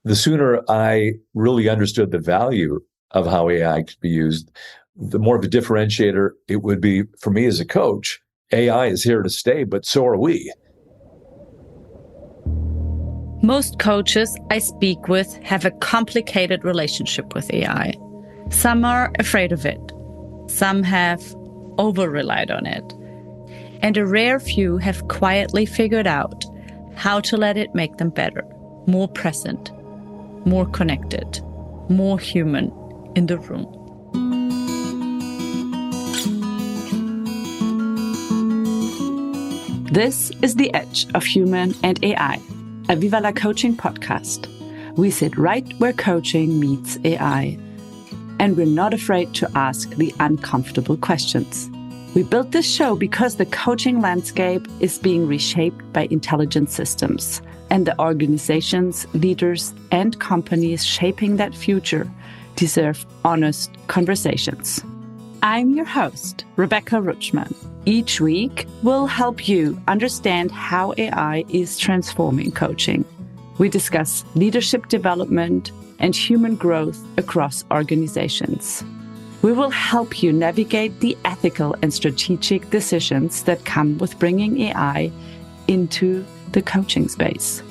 the sooner I really understood the value of how AI could be used, the more of a differentiator it would be for me as a coach. AI is here to stay, but so are we. Most coaches I speak with have a complicated relationship with AI. Some are afraid of it. Some have over-relied on it. And a rare few have quietly figured out how to let it make them better, more present, more connected, more human in the room. This is The Edge of Human and AI, a Viva la Coaching podcast. We sit right where coaching meets AI. And we're not afraid to ask the uncomfortable questions. We built this show because the coaching landscape is being reshaped by intelligent systems, and the organizations, leaders, and companies shaping that future deserve honest conversations. I'm your host, Rebecca Rutschman. Each week, we'll help you understand how AI is transforming coaching. We discuss leadership development and human growth across organizations. We will help you navigate the ethical and strategic decisions that come with bringing AI into the coaching space.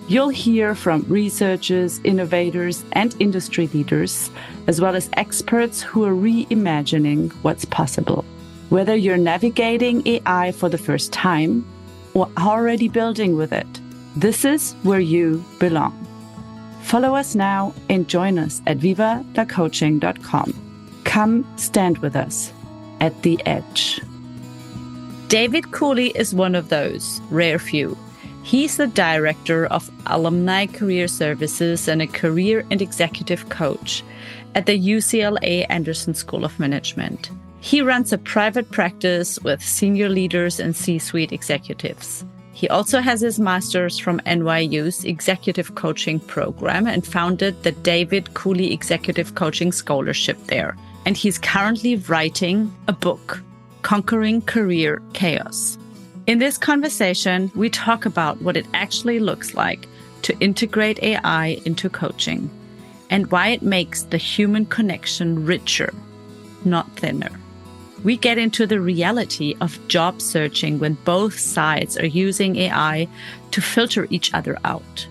You'll hear from researchers, innovators, and industry leaders, as well as experts who are reimagining what's possible. Whether you're navigating AI for the first time or already building with it, this is where you belong. Follow us now and join us at vivalacoaching.com. Come stand with us at the edge. David Cooley is one of those rare few. He's the director of Alumni Career Services and a career and executive coach at the UCLA Anderson School of Management. He runs a private practice with senior leaders and C-suite executives. He also has his master's from NYU's Executive Coaching Program and founded the David Cooley Executive Coaching Scholarship there. And he's currently writing a book, Conquering Career Chaos. In this conversation, we talk about what it actually looks like to integrate AI into coaching and why it makes the human connection richer, not thinner. We get into the reality of job searching when both sides are using AI to filter each other out.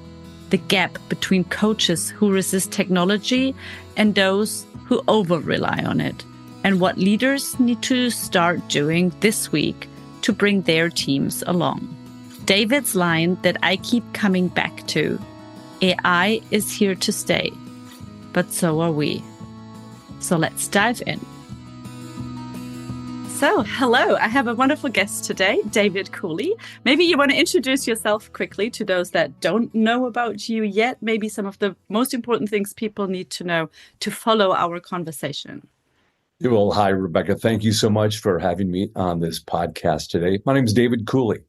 The gap between coaches who resist technology and those who over-rely on it, and what leaders need to start doing this week to bring their teams along. David's line that I keep coming back to, AI is here to stay, but so are we. So let's dive in. So, hello, I have a wonderful guest today, David Cooley. Maybe you want to introduce yourself quickly to those that don't know about you yet, maybe some of the most important things people need to know to follow our conversation. Well, hi, Rebecca. Thank you so much for having me on this podcast today. My name is David Cooley.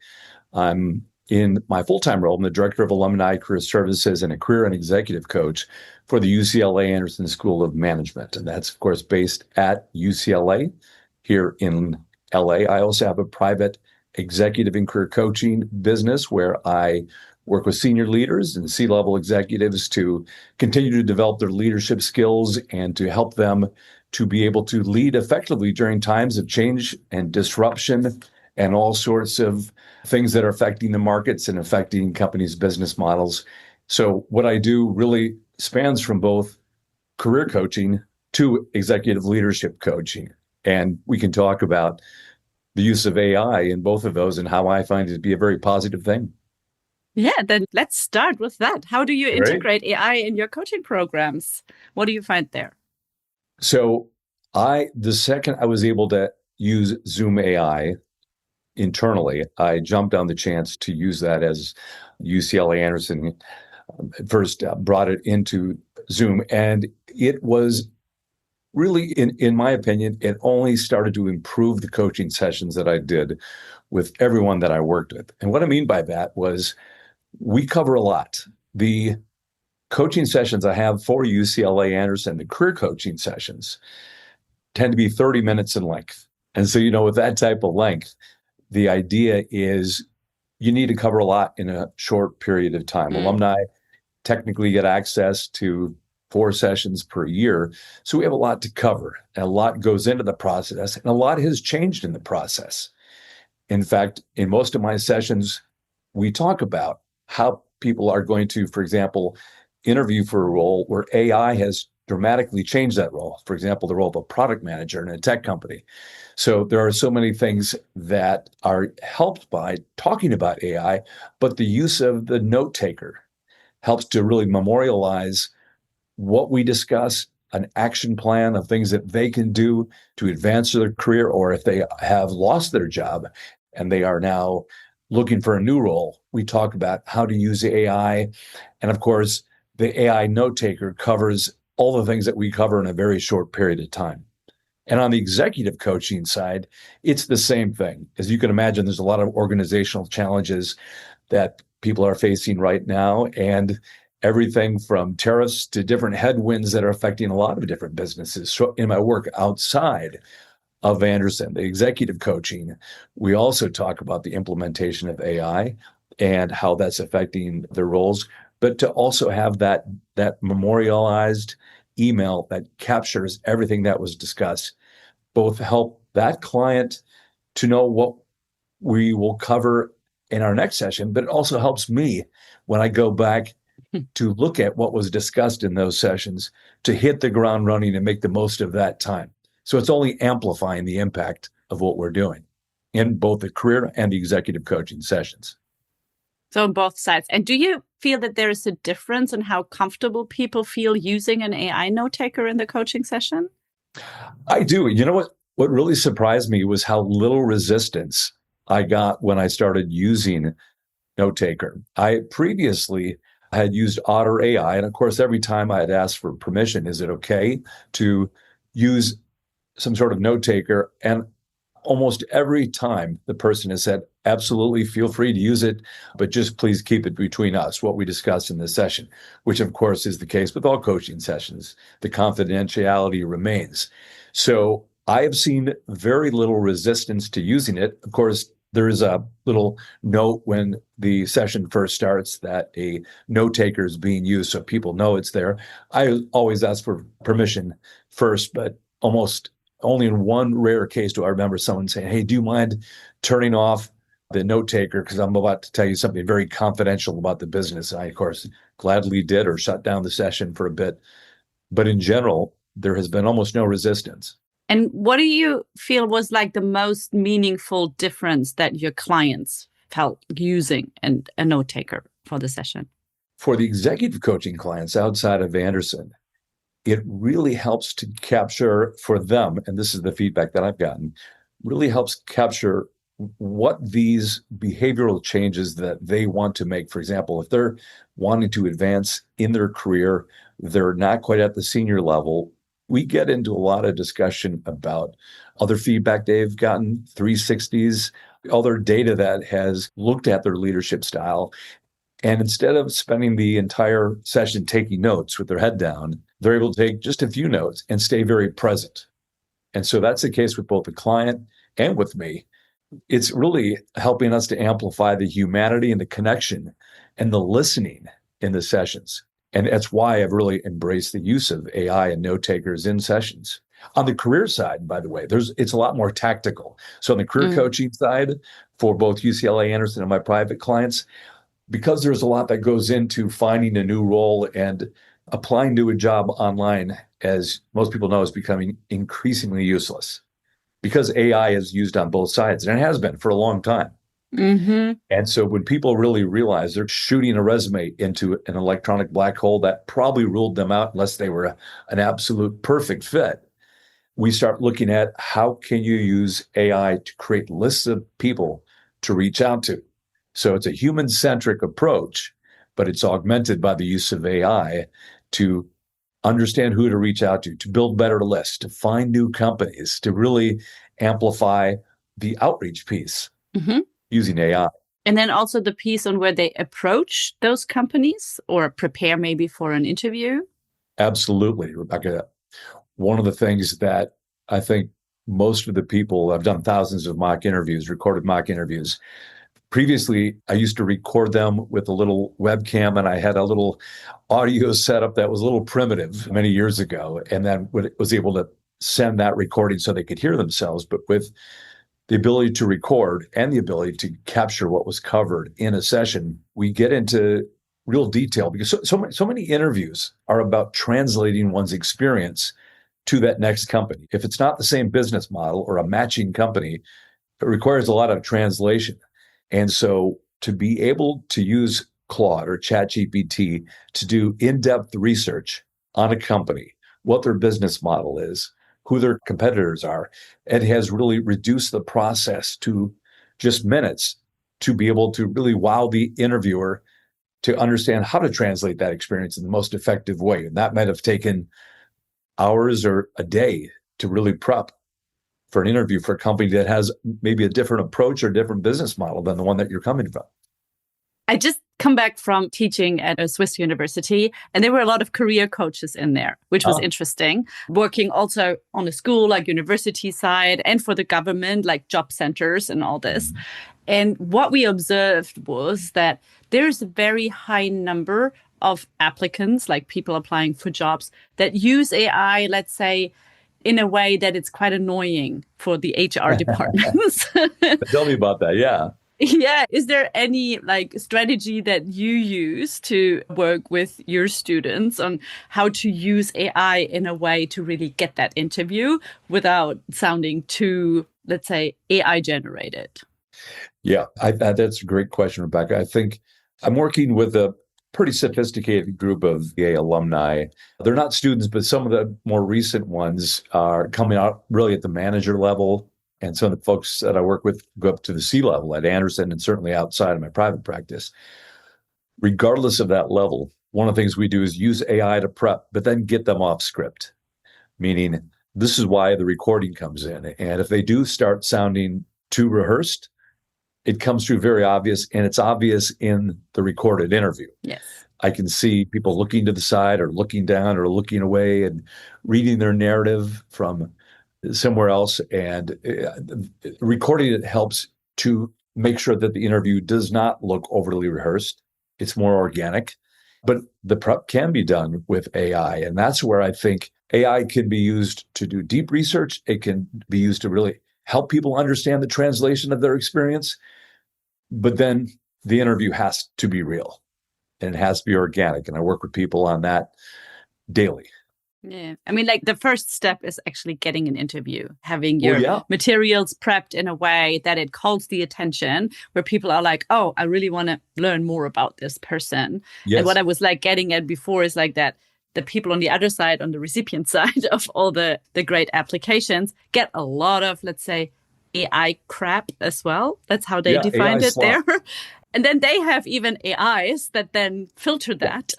I'm in my full-time role. I'm the director of Alumni Career Services and a career and executive coach for the UCLA Anderson School of Management. And that's, of course, based at UCLA. Here in LA. I also have a private executive and career coaching business where I work with senior leaders and C-level executives to continue to develop their leadership skills and to help them to be able to lead effectively during times of change and disruption and all sorts of things that are affecting the markets and affecting companies' business models. So what I do really spans from both career coaching to executive leadership coaching. And we can talk about the use of AI in both of those and how I find it to be a very positive thing. Yeah, then let's start with that. How do you integrate AI in your coaching programs? What do you find there? So the second I was able to use Zoom AI internally, I jumped on the chance to use that as UCLA Anderson first brought it into Zoom. And it was really, in my opinion, it only started to improve the coaching sessions that I did with everyone that I worked with. And what I mean by that was we cover a lot. The coaching sessions I have for UCLA Anderson, the career coaching sessions, tend to be 30 minutes in length. And so, with that type of length, the idea is you need to cover a lot in a short period of time. Alumni technically get access to 4 sessions per year. So we have a lot to cover, and a lot goes into the process, and a lot has changed in the process. In fact, in most of my sessions, we talk about how people are going to, for example, interview for a role where AI has dramatically changed that role. For example, the role of a product manager in a tech company. So there are so many things that are helped by talking about AI, but the use of the note taker helps to really memorialize what we discuss, an action plan of things that they can do to advance their career, or if they have lost their job and they are now looking for a new role, we talk about how to use AI. And of course, the AI note taker covers all the things that we cover in a very short period of time. And on the executive coaching side, it's the same thing. As you can imagine, there's a lot of organizational challenges that people are facing right now, and everything from tariffs to different headwinds that are affecting a lot of different businesses. So in my work outside of Anderson, the executive coaching, we also talk about the implementation of AI and how that's affecting their roles, but to also have that memorialized email that captures everything that was discussed, both help that client to know what we will cover in our next session, but it also helps me when I go back to look at what was discussed in those sessions to hit the ground running and make the most of that time. So it's only amplifying the impact of what we're doing in both the career and the executive coaching sessions. So on both sides. And do you feel that there is a difference in how comfortable people feel using an AI note taker in the coaching session? I do. You know what really surprised me was how little resistance I got when I started using note taker. I previously had used Otter AI, and of course, every time I had asked for permission, is it okay to use some sort of note taker? And almost every time the person has said, absolutely, feel free to use it, but just please keep it between us, what we discussed in this session, which of course is the case with all coaching sessions. The confidentiality remains. So I have seen very little resistance to using it. Of course, there is a little note when the session first starts that a note taker is being used so people know it's there. I always ask for permission first, but almost only in one rare case do I remember someone saying, hey, do you mind turning off the note taker because I'm about to tell you something very confidential about the business. I, of course, gladly did or shut down the session for a bit. But in general, there has been almost no resistance. And what do you feel was like the most meaningful difference that your clients felt using a note taker for the session? For the executive coaching clients outside of Anderson, it really helps to capture for them, and this is the feedback that I've gotten, really helps capture what these behavioral changes that they want to make. For example, if they're wanting to advance in their career, they're not quite at the senior level, we get into a lot of discussion about other feedback they've gotten, 360s, other data that has looked at their leadership style. And instead of spending the entire session taking notes with their head down, they're able to take just a few notes and stay very present. And so that's the case with both the client and with me. It's really helping us to amplify the humanity and the connection and the listening in the sessions. And that's why I've really embraced the use of AI and note takers in sessions. On the career side, by the way, it's a lot more tactical. So on the career coaching side, for both UCLA, Anderson, and my private clients, because there's a lot that goes into finding a new role and applying to a job online, as most people know, is becoming increasingly useless because AI is used on both sides, and it has been for a long time. Mm-hmm. And so when people really realize they're shooting a resume into an electronic black hole that probably ruled them out unless they were an absolute perfect fit, we start looking at how can you use AI to create lists of people to reach out to. So it's a human-centric approach, but it's augmented by the use of AI to understand who to reach out to build better lists, to find new companies, to really amplify the outreach piece using AI. And then also the piece on where they approach those companies or prepare maybe for an interview. Absolutely, Rebecca. One of the things that I think most of the people, I've done thousands of mock interviews, recorded mock interviews, Previously, I used to record them with a little webcam, and I had a little audio setup that was a little primitive many years ago, and then was able to send that recording so they could hear themselves. But with the ability to record and the ability to capture what was covered in a session, we get into real detail because so many interviews are about translating one's experience to that next company. If it's not the same business model or a matching company, it requires a lot of translation. And so to be able to use Claude or ChatGPT to do in-depth research on a company, what their business model is, who their competitors are, it has really reduced the process to just minutes to be able to really wow the interviewer to understand how to translate that experience in the most effective way. And that might have taken hours or a day to really prep for an interview for a company that has maybe a different approach or different business model than the one that you're coming from. I just come back from teaching at a Swiss university, and there were a lot of career coaches in there, which was interesting. Working also on a school, like university side, and for the government, like job centers and all this. And what we observed was that there's a very high number of applicants, like people applying for jobs, that use AI, let's say, in a way that it's quite annoying for the HR departments. Tell me about that. Yeah. Yeah. Is there any strategy that you use to work with your students on how to use AI in a way to really get that interview without sounding too, let's say, AI generated? Yeah, that's a great question, Rebecca. I think I'm working with a pretty sophisticated group of VA alumni. They're not students, but some of the more recent ones are coming out really at the manager level. And some of the folks that I work with go up to the C level at Anderson and certainly outside of my private practice. Regardless of that level, one of the things we do is use AI to prep, but then get them off script, meaning this is why the recording comes in. And if they do start sounding too rehearsed, it comes through very obvious, and it's obvious in the recorded interview. Yes. I can see people looking to the side or looking down or looking away and reading their narrative from somewhere else. And recording it helps to make sure that the interview does not look overly rehearsed. It's more organic. But the prep can be done with AI. And that's where I think AI can be used to do deep research. It can be used to really help people understand the translation of their experience. But then the interview has to be real and it has to be organic. And I work with people on that daily. Yeah. I mean, the first step is actually getting an interview, having your materials prepped in a way that it calls the attention, where people are like, oh, I really want to learn more about this person. Yes. And what I was getting at before is that the people on the other side, on the recipient side of all the great applications, get a lot of, let's say, AI crap as well. That's how they defined it there. And then they have even AIs that then filter that.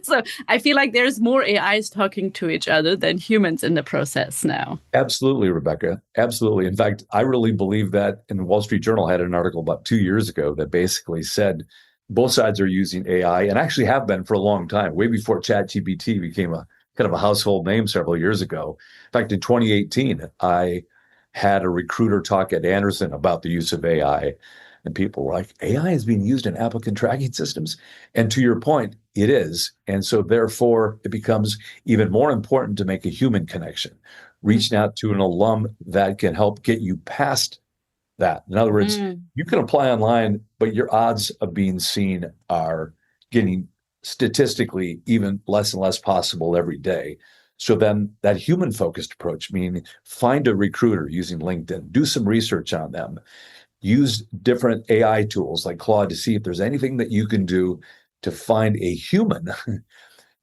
So I feel like there's more AIs talking to each other than humans in the process now. Absolutely, Rebecca. Absolutely. In fact, I really believe that. In the Wall Street Journal had an article about 2 years ago that basically said both sides are using AI and actually have been for a long time, way before ChatGPT became a kind of a household name several years ago. In fact, in 2018, I had a recruiter talk at Anderson about the use of AI. And people were like, AI is being used in applicant tracking systems. And to your point, it is. And so therefore, it becomes even more important to make a human connection, reaching out to an alum that can help get you past that. In other words, you can apply online, but your odds of being seen are getting statistically even less and less possible every day. So then that human-focused approach, meaning find a recruiter using LinkedIn, do some research on them, use different AI tools like Claude to see if there's anything that you can do to find a human.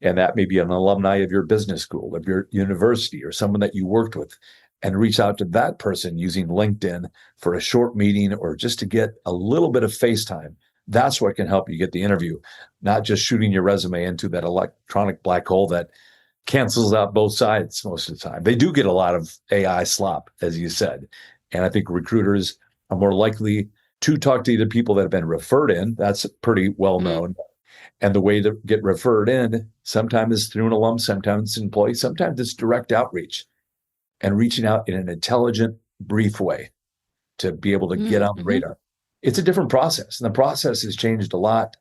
And that may be an alumni of your business school, of your university, or someone that you worked with, and reach out to that person using LinkedIn for a short meeting or just to get a little bit of face time. That's what can help you get the interview, not just shooting your resume into that electronic black hole that cancels out both sides most of the time. They do get a lot of AI slop, as you said. And I think recruiters are more likely to talk to either people that have been referred in. That's pretty well known. And the way to get referred in sometimes is through an alum, sometimes it's an employee, sometimes it's direct outreach and reaching out in an intelligent, brief way to be able to get on the radar. it's a different process. And the process has changed a lot,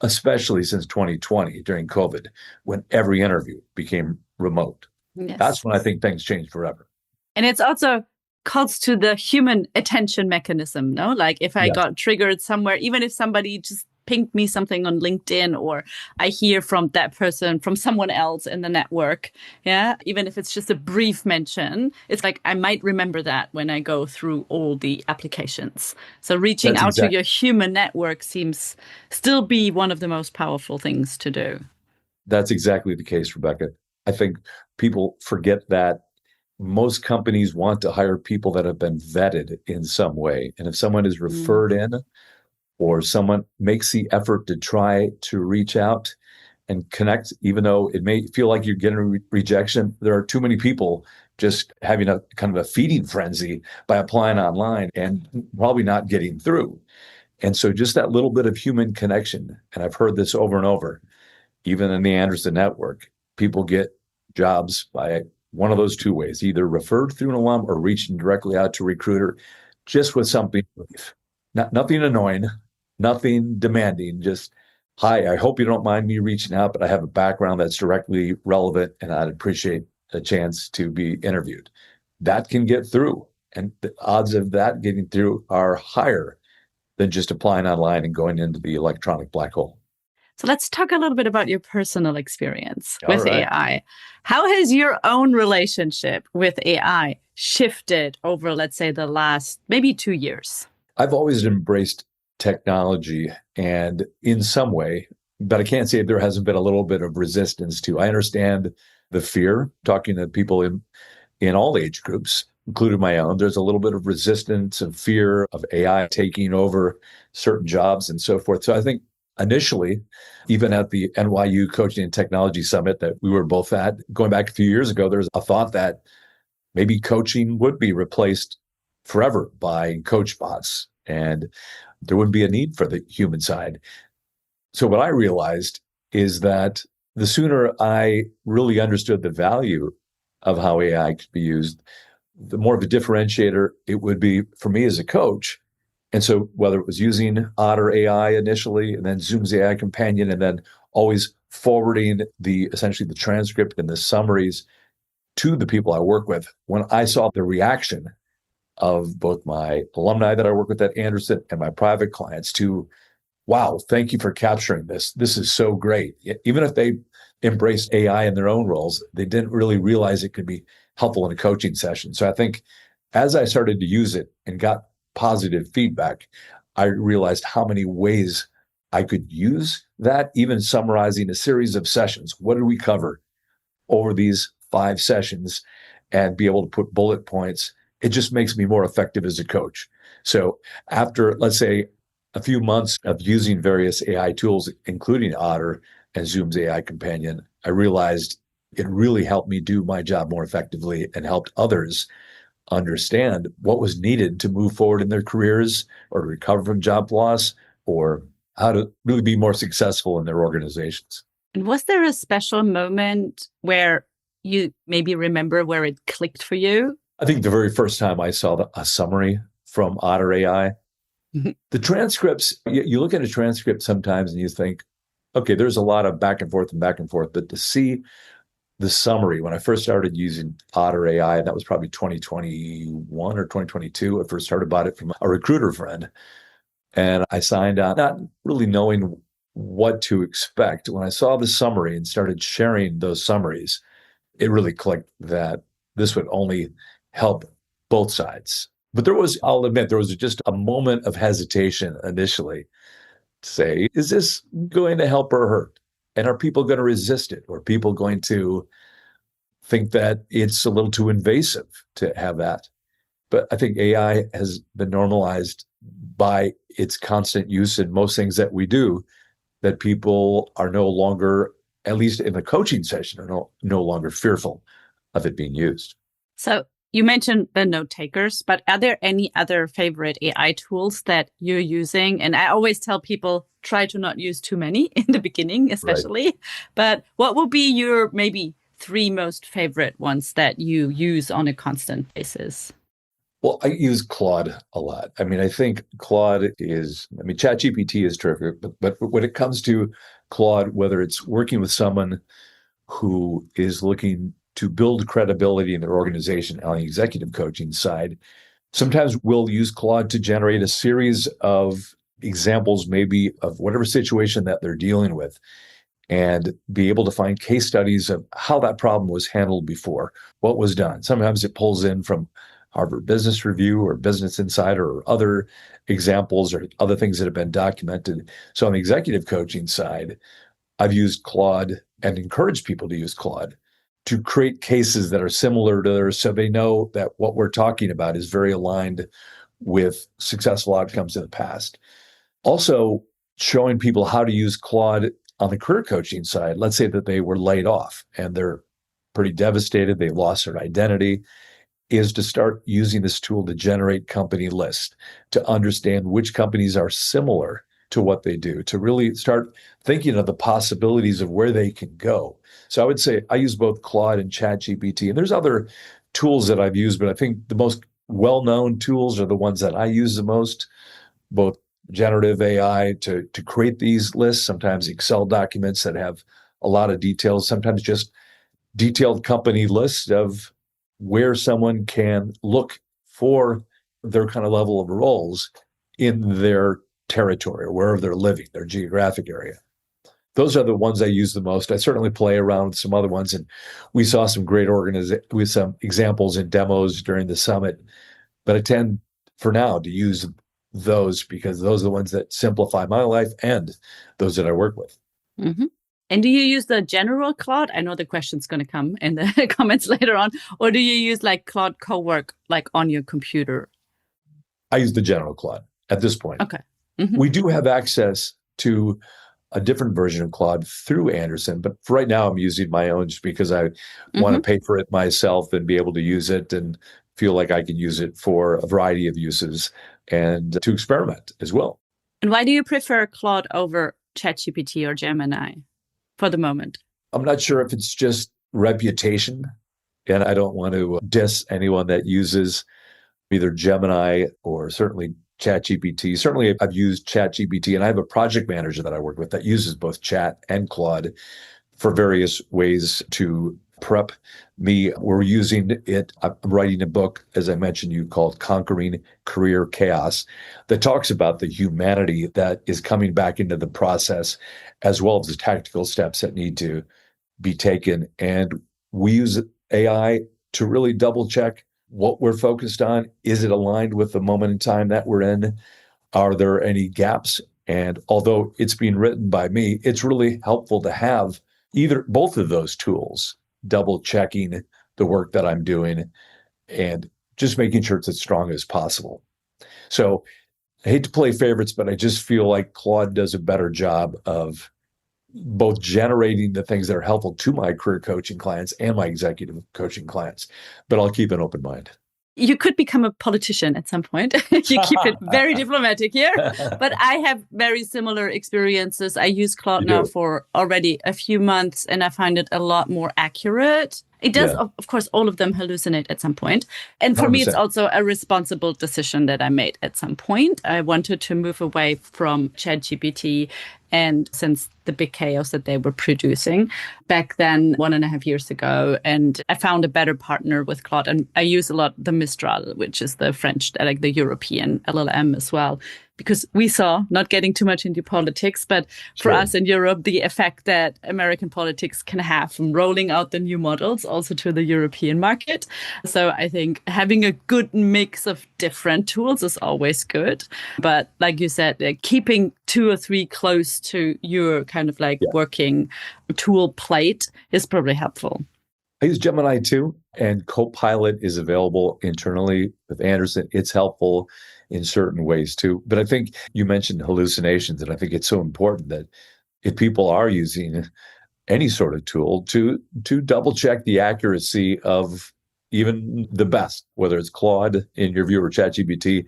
especially since 2020 during COVID, when every interview became remote. Yes. That's when I think things changed forever. And it's also calls to the human attention mechanism, no? Like if I got triggered somewhere, even if somebody just pinged me something on LinkedIn, or I hear from that person, from someone else in the network, even if it's just a brief mention, it's like I might remember that when I go through all the applications. So reaching out to your human network seems still be one of the most powerful things to do. That's exactly the case, Rebecca. I think people forget that most companies want to hire people that have been vetted in some way. And if someone is referred in, or someone makes the effort to try to reach out and connect, even though it may feel like you're getting a rejection, there are too many people just having a kind of a feeding frenzy by applying online and probably not getting through. And so just that little bit of human connection, and I've heard this over and over, even in the Anderson network, people get jobs by one of those two ways, either referred through an alum or reaching directly out to a recruiter, just with something brief. Nothing annoying, nothing demanding, just, hi, I hope you don't mind me reaching out, but I have a background that's directly relevant and I'd appreciate a chance to be interviewed. That can get through. And the odds of that getting through are higher than just applying online and going into the electronic black hole. So let's talk a little bit about your personal experience with AI. How has your own relationship with AI shifted over, let's say, the last maybe 2 years? I've always embraced technology, and in some way, but I can't say there hasn't been a little bit of resistance to. I understand the fear, talking to people in all age groups, including my own. There's a little bit of resistance and fear of AI taking over certain jobs and so forth. So I think initially, even at the NYU Coaching and Technology Summit that we were both at, going back a few years ago, there was a thought that maybe coaching would be replaced forever by coach bots, and there wouldn't be a need for the human side. So what I realized is that the sooner I really understood the value of how AI could be used, the more of a differentiator it would be for me as a coach. And so whether it was using Otter AI initially, and then Zoom's AI companion, and then always forwarding essentially the transcript and the summaries to the people I work with, when I saw the reaction of both my alumni that I work with at Anderson and my private clients to, wow, thank you for capturing this. This is so great. Even if they embraced AI in their own roles, they didn't really realize it could be helpful in a coaching session. So I think as I started to use it and got positive feedback, I realized how many ways I could use that, even summarizing a series of sessions. What did we cover over these 5 sessions, and be able to put bullet points? It just makes me more effective as a coach. So after, let's say, a few months of using various AI tools, including Otter and Zoom's AI companion, I realized it really helped me do my job more effectively and helped others understand what was needed to move forward in their careers, or to recover from job loss, or how to really be more successful in their organizations. And was there a special moment where you maybe remember where it clicked for you? I think the very first time I saw a summary from Otter AI, the transcripts, you look at a transcript sometimes and you think, okay, there's a lot of back and forth, but to see the summary, when I first started using Otter AI, and that was probably 2021 or 2022, I first heard about it from a recruiter friend. And I signed on, not really knowing what to expect. When I saw the summary and started sharing those summaries, it really clicked that this would only help both sides. But I'll admit, there was just a moment of hesitation initially to say, is this going to help or hurt? And are people going to resist it? Or are people going to think that it's a little too invasive to have that? But I think AI has been normalized by its constant use in most things that we do, that people are no longer, at least in the coaching session, are no longer fearful of it being used. So you mentioned the note takers, but are there any other favorite AI tools that you're using? And I always tell people, try to not use too many in the beginning, especially. Right. But what will be your maybe 3 most favorite ones that you use on a constant basis? Well, I use Claude a lot. I mean, I think ChatGPT is terrific, but when it comes to Claude, whether it's working with someone who is looking to build credibility in their organization on the executive coaching side, sometimes we'll use Claude to generate a series of examples, maybe of whatever situation that they're dealing with, and be able to find case studies of how that problem was handled before, what was done. Sometimes it pulls in from Harvard Business Review or Business Insider or other examples or other things that have been documented. So on the executive coaching side, I've used Claude and encouraged people to use Claude to create cases that are similar to theirs so they know that what we're talking about is very aligned with successful outcomes in the past. Also, showing people how to use Claude on the career coaching side. Let's say that they were laid off and they're pretty devastated, they lost their identity, is to start using this tool to generate company lists, to understand which companies are similar to what they do, to really start thinking of the possibilities of where they can go. So I would say I use both Claude and ChatGPT, and there's other tools that I've used, but I think the most well-known tools are the ones that I use the most, both generative AI to create these lists, sometimes Excel documents that have a lot of details, sometimes just detailed company lists of where someone can look for their kind of level of roles in their territory or wherever they're living, their geographic area. Those are the ones I use the most. I certainly play around with some other ones, and we saw some great with some examples and demos during the summit. But I tend, for now, to use those because those are the ones that simplify my life and those that I work with. Mm-hmm. And do you use the general Claude? I know the question's going to come in the comments later on. Or do you use like Claude Cowork, like on your computer? I use the general Claude at this point. Okay. Mm-hmm. We do have access to a different version of Claude through Anderson, but for right now I'm using my own just because I want to pay for it myself and be able to use it and feel like I can use it for a variety of uses and to experiment as well. And why do you prefer Claude over ChatGPT or Gemini for the moment? I'm not sure if it's just reputation, and I don't want to diss anyone that uses either Gemini or certainly ChatGPT. Certainly, I've used ChatGPT, and I have a project manager that I work with that uses both Chat and Claude for various ways to prep me. We're using it. I'm writing a book, as I mentioned, you called Conquering Career Chaos, that talks about the humanity that is coming back into the process, as well as the tactical steps that need to be taken. And we use AI to really double check what we're focused on. Is it aligned with the moment in time that we're in? Are there any gaps? And although it's being written by me, it's really helpful to have both of those tools, double checking the work that I'm doing and just making sure it's as strong as possible. So I hate to play favorites, but I just feel like Claude does a better job of both generating the things that are helpful to my career coaching clients and my executive coaching clients, but I'll keep an open mind. You could become a politician at some point. You keep it very diplomatic here, but I have very similar experiences. I use Claude now for already a few months, and I find it a lot more accurate. It does, of course, all of them hallucinate at some point. And for 100%. Me, it's also a responsible decision that I made at some point. I wanted to move away from ChatGPT, and since the big chaos that they were producing back then 1.5 years ago. And I found a better partner with Claude. And I use a lot the Mistral, which is the French, like the European LLM as well. Because we saw, not getting too much into politics, but for us in Europe, the effect that American politics can have from rolling out the new models also to the European market. So I think having a good mix of different tools is always good. But like you said, keeping 2 or 3 close to your kind of like working tool plate is probably helpful. I use Gemini too, and Copilot is available internally with Anderson. It's helpful in certain ways too. But I think you mentioned hallucinations, and I think it's so important that if people are using any sort of tool to double check the accuracy of even the best, whether it's Claude in your view or ChatGPT,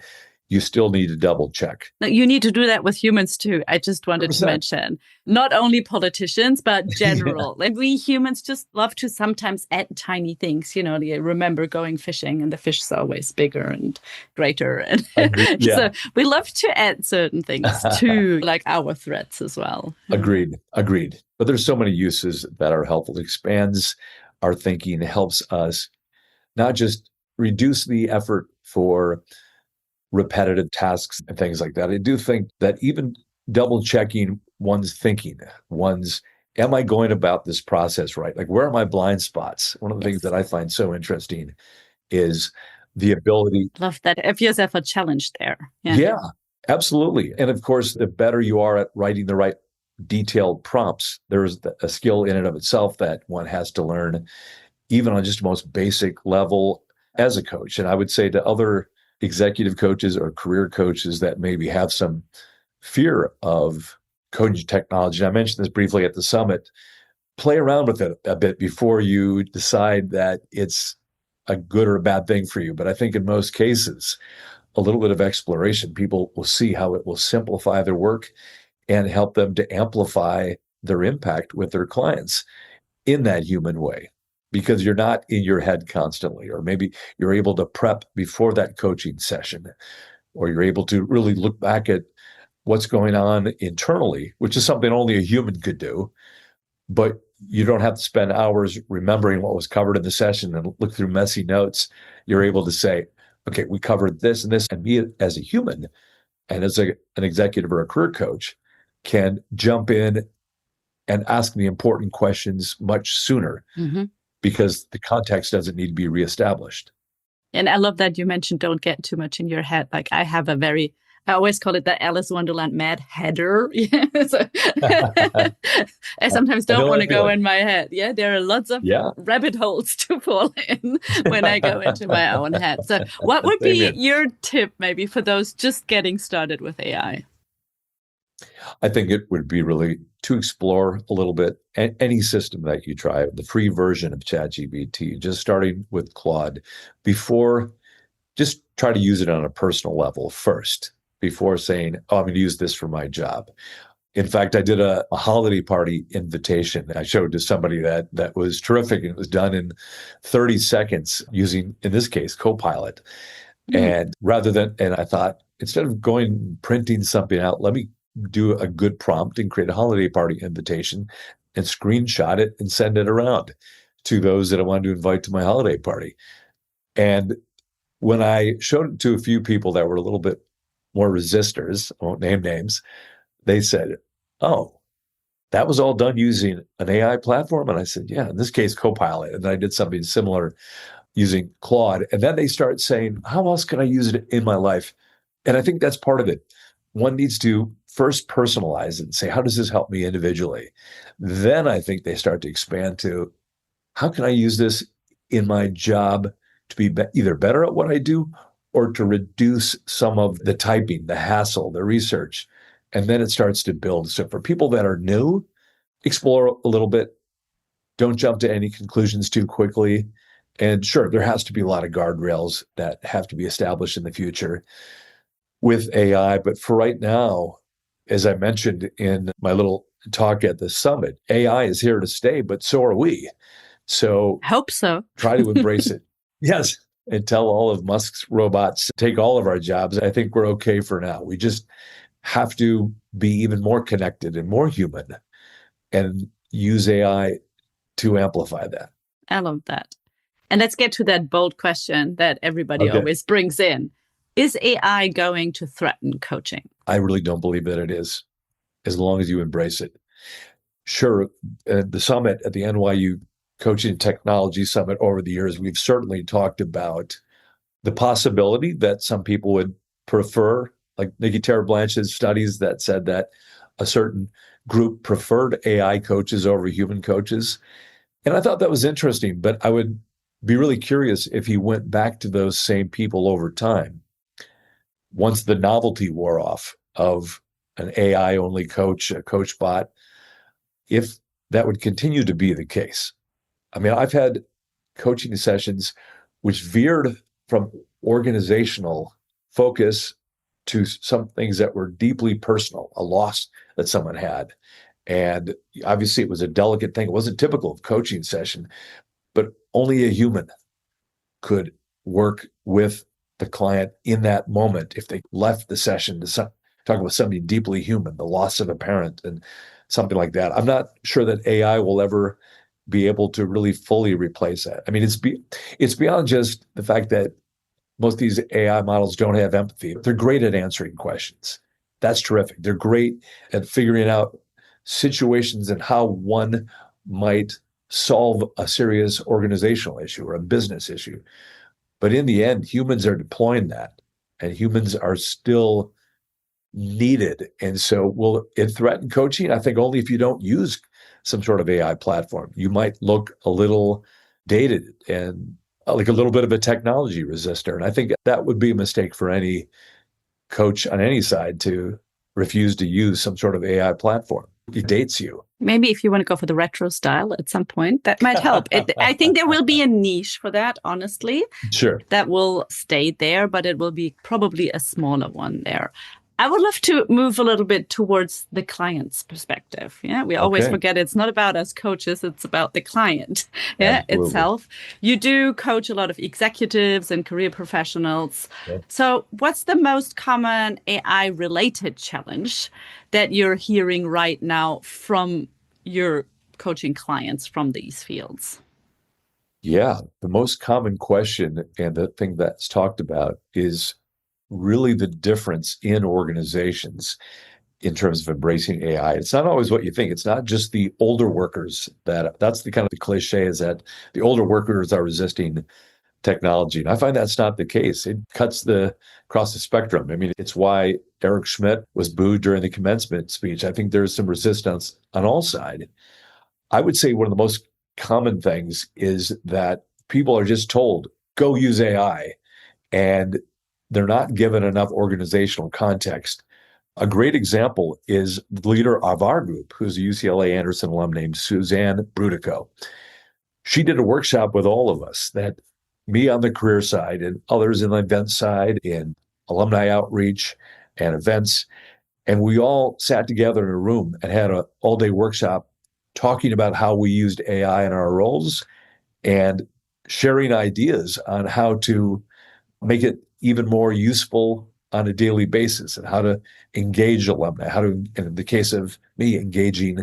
you still need to double check. Now, you need to do that with humans too. I just wanted 100%. to mention, not only politicians, but general. Like we humans just love to sometimes add tiny things. You remember going fishing and the fish is always bigger and greater. And Yeah. so we love to add certain things to like our threats as well. Agreed. But there's so many uses that are helpful. It expands our thinking, helps us not just reduce the effort for repetitive tasks and things like that. I do think that even double checking one's thinking, am I going about this process right? Like, where are my blind spots? One of the things that I find so interesting is the ability. Love that. If you have a challenge there. Yeah, absolutely. And of course, the better you are at writing the right detailed prompts, there's a skill in and of itself that one has to learn, even on just the most basic level as a coach. And I would say to other executive coaches or career coaches that maybe have some fear of coaching technology, and I mentioned this briefly at the summit, play around with it a bit before you decide that it's a good or a bad thing for you. But I think in most cases, a little bit of exploration, people will see how it will simplify their work and help them to amplify their impact with their clients in that human way, because you're not in your head constantly, or maybe you're able to prep before that coaching session, or you're able to really look back at what's going on internally, which is something only a human could do. But you don't have to spend hours remembering what was covered in the session and look through messy notes. You're able to say, okay, we covered this and this, and me as a human and as an executive or a career coach can jump in and ask the important questions much sooner, because the context doesn't need to be reestablished. And I love that you mentioned don't get too much in your head. Like I always call it the Alice Wonderland mad header. So, I sometimes don't want to go in my head. Yeah, there are lots of rabbit holes to fall in when I go into my own head. So what would be your tip maybe for those just getting started with AI? I think it would be really to explore a little bit any system that you try, the free version of ChatGPT, just starting with Claude, just try to use it on a personal level first, before saying, oh, I'm going to use this for my job. In fact, I did a holiday party invitation. I showed to somebody that was terrific, and it was done in 30 seconds using, in this case, Copilot. And I thought, instead of printing something out, let me do a good prompt and create a holiday party invitation and screenshot it and send it around to those that I wanted to invite to my holiday party. And when I showed it to a few people that were a little bit more resistors, I won't name names, they said, oh, that was all done using an AI platform? And I said, yeah, in this case, Copilot. And I did something similar using Claude. And then they start saying, how else can I use it in my life? And I think that's part of it. One needs to first personalize it and say, how does this help me individually? Then I think they start to expand to, how can I use this in my job to be either better at what I do or to reduce some of the typing, the hassle, the research? And then it starts to build. So for people that are new, explore a little bit. Don't jump to any conclusions too quickly. And sure, there has to be a lot of guardrails that have to be established in the future with AI. But for right now, as I mentioned in my little talk at the summit, AI is here to stay, but so are we. So hope so. Try to embrace it. Yes. And tell all of Musk's robots to take all of our jobs. I think we're okay for now. We just have to be even more connected and more human and use AI to amplify that. I love that. And let's get to that bold question that everybody always brings in. Is AI going to threaten coaching? I really don't believe that it is, as long as you embrace it. Sure, the summit at the NYU Coaching Technology Summit over the years, we've certainly talked about the possibility that some people would prefer, like Nikki Terablanche's studies that said that a certain group preferred AI coaches over human coaches. And I thought that was interesting, but I would be really curious if he went back to those same people over time. Once the novelty wore off of an AI-only coach, a coach bot, if that would continue to be the case. I mean, I've had coaching sessions which veered from organizational focus to some things that were deeply personal, a loss that someone had. And obviously it was a delicate thing. It wasn't typical of coaching session, but only a human could work with the client in that moment if they left the session to talk about something deeply human, the loss of a parent and something like that. I'm not sure that AI will ever be able to really fully replace that. I mean, it's beyond just the fact that most of these AI models don't have empathy. They're great at answering questions. That's terrific. They're great at figuring out situations and how one might solve a serious organizational issue or a business issue. But in the end, humans are deploying that, and humans are still needed. And so will it threaten coaching? I think only if you don't use some sort of AI platform. You might look a little dated and like a little bit of a technology resistor. And I think that would be a mistake for any coach on any side to refuse to use some sort of AI platform. It dates you. Maybe if you want to go for the retro style at some point, that might help. I think there will be a niche for that, honestly. Sure. That will stay there, but it will be probably a smaller one there. I would love to move a little bit towards the client's perspective. Yeah, we always forget it's not about us coaches, it's about the client itself. You do coach a lot of executives and career professionals. Yeah. So what's the most common AI-related challenge that you're hearing right now from your coaching clients from these fields? Yeah, the most common question and the thing that's talked about is really the difference in organizations in terms of embracing AI. It's not always what you think. It's not just the older workers that's the kind of the cliche is that the older workers are resisting technology. And I find that's not the case. It cuts across the spectrum. I mean, it's why Eric Schmidt was booed during the commencement speech. I think there's some resistance on all sides. I would say one of the most common things is that people are just told, go use AI. And they're not given enough organizational context. A great example is the leader of our group, who's a UCLA Anderson alum named Suzanne Brutico. She did a workshop with all of us, that me on the career side and others in the event side, in alumni outreach and events. And we all sat together in a room and had an all-day workshop talking about how we used AI in our roles and sharing ideas on how to make it even more useful on a daily basis and how to engage alumni, how to, in the case of me, engaging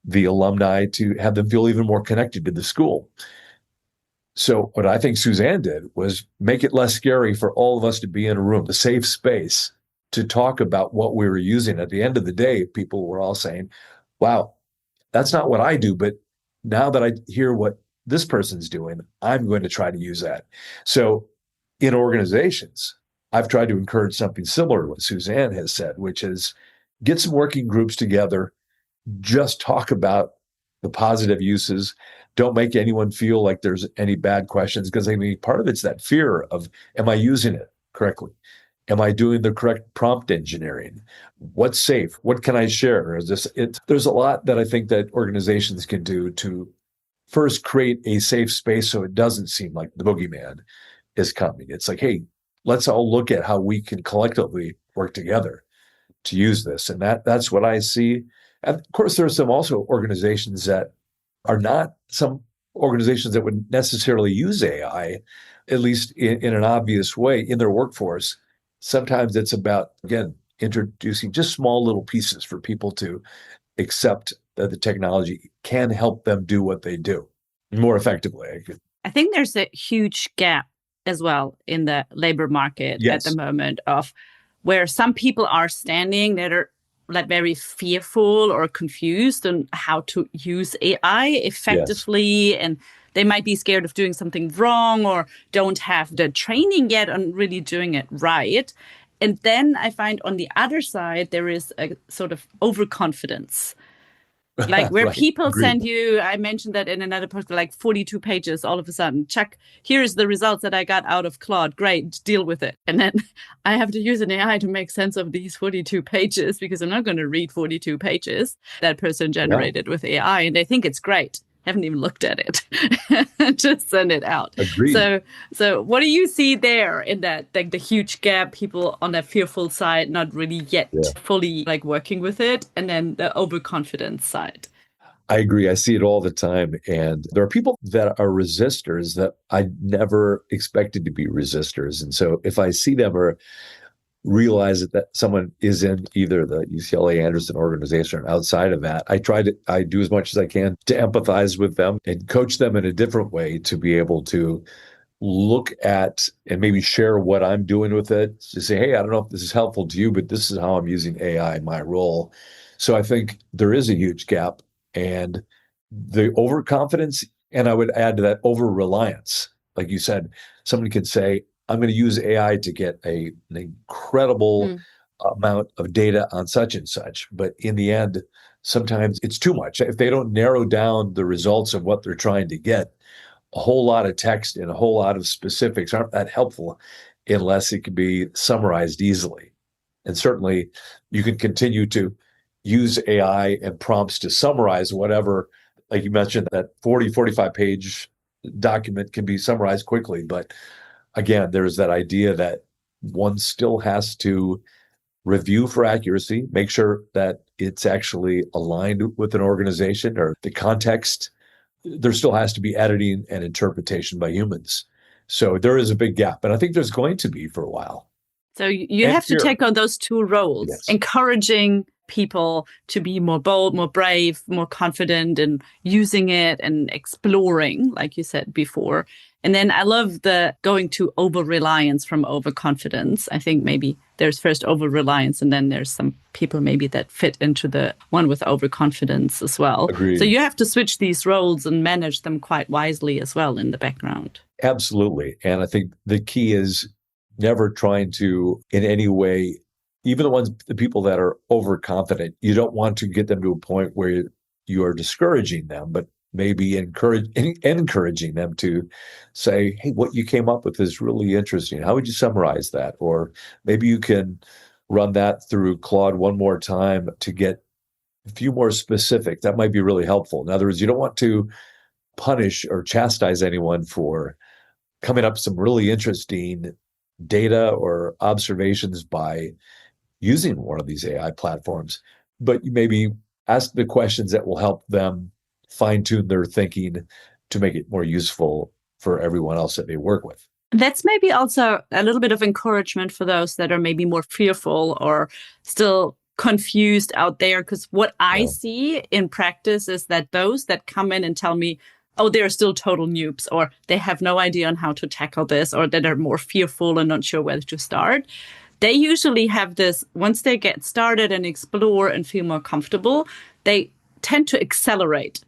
the alumni to have them feel even more connected to the school. So what I think Suzanne did was make it less scary for all of us to be in a room, a safe space to talk about what we were using. At the end of the day, people were all saying, wow, that's not what I do, but now that I hear what this person's doing, I'm going to try to use that. So in organizations, I've tried to encourage something similar to what Suzanne has said, which is get some working groups together, just talk about the positive uses. Don't make anyone feel like there's any bad questions, because I mean, part of it's that fear of, am I using it correctly? Am I doing the correct prompt engineering? What's safe? What can I share? There's a lot that I think that organizations can do to first create a safe space so it doesn't seem like the boogeyman is coming. It's like, hey, let's all look at how we can collectively work together to use this. And that's what I see. And of course, there are some also organizations that are not some organizations that would necessarily use AI, at least in an obvious way in their workforce. Sometimes it's about, again, introducing just small little pieces for people to accept that the technology can help them do what they do more effectively. I think there's a huge gap as well in the labor market at the moment of where some people are standing that are like very fearful or confused on how to use AI effectively. And they might be scared of doing something wrong or don't have the training yet on really doing it right. And then I find on the other side, there is a sort of overconfidence. Like where people send you, I mentioned that in another post, like 42 pages all of a sudden. Chuck, here's the results that I got out of Claude. Great, deal with it. And then I have to use an AI to make sense of these 42 pages because I'm not going to read 42 pages that person generated with AI. And they think it's great. haven't even looked at it. Just send it out. Agreed. So what do you see there in that, like the huge gap, people on that fearful side not really yet fully like working with it, and then the overconfident side? I agree. I see it all the time. And there are people that are resistors that I never expected to be resistors. And so if I see them or realize that someone is in either the UCLA Anderson organization or outside of that, I do as much as I can to empathize with them and coach them in a different way to be able to look at and maybe share what I'm doing with it, to say, hey, I don't know if this is helpful to you, but this is how I'm using AI in my role. So I think there is a huge gap, and the overconfidence, and I would add to that over-reliance. Like you said, somebody could say, I'm going to use AI to get an incredible amount of data on such and such. But in the end, sometimes it's too much. If they don't narrow down the results of what they're trying to get, a whole lot of text and a whole lot of specifics aren't that helpful unless it can be summarized easily. And certainly you can continue to use AI and prompts to summarize whatever, like you mentioned, that 45 page document can be summarized quickly. But again, there's that idea that one still has to review for accuracy, make sure that it's actually aligned with an organization or the context. There still has to be editing and interpretation by humans. So there is a big gap, and I think there's going to be for a while. So you have to take on those two roles, encouraging people to be more bold, more brave, more confident in using it and exploring, like you said before. And then I love the going to over-reliance from overconfidence. I think maybe there's first over-reliance, and then there's some people maybe that fit into the one with overconfidence as well. Agreed. So you have to switch these roles and manage them quite wisely as well in the background. Absolutely. And I think the key is never trying to, in any way, even the people that are overconfident, you don't want to get them to a point where you are discouraging them, but maybe encouraging them to say, hey, what you came up with is really interesting. How would you summarize that? Or maybe you can run that through Claude one more time to get a few more specific. That might be really helpful. In other words, you don't want to punish or chastise anyone for coming up with some really interesting data or observations by using one of these AI platforms, but you maybe ask the questions that will help them fine-tune their thinking to make it more useful for everyone else that they work with. That's maybe also a little bit of encouragement for those that are maybe more fearful or still confused out there, because what I see in practice is that those that come in and tell me, oh, they're still total noobs, or they have no idea on how to tackle this, or that are more fearful and not sure where to start, they usually have this, once they get started and explore and feel more comfortable, they tend to accelerate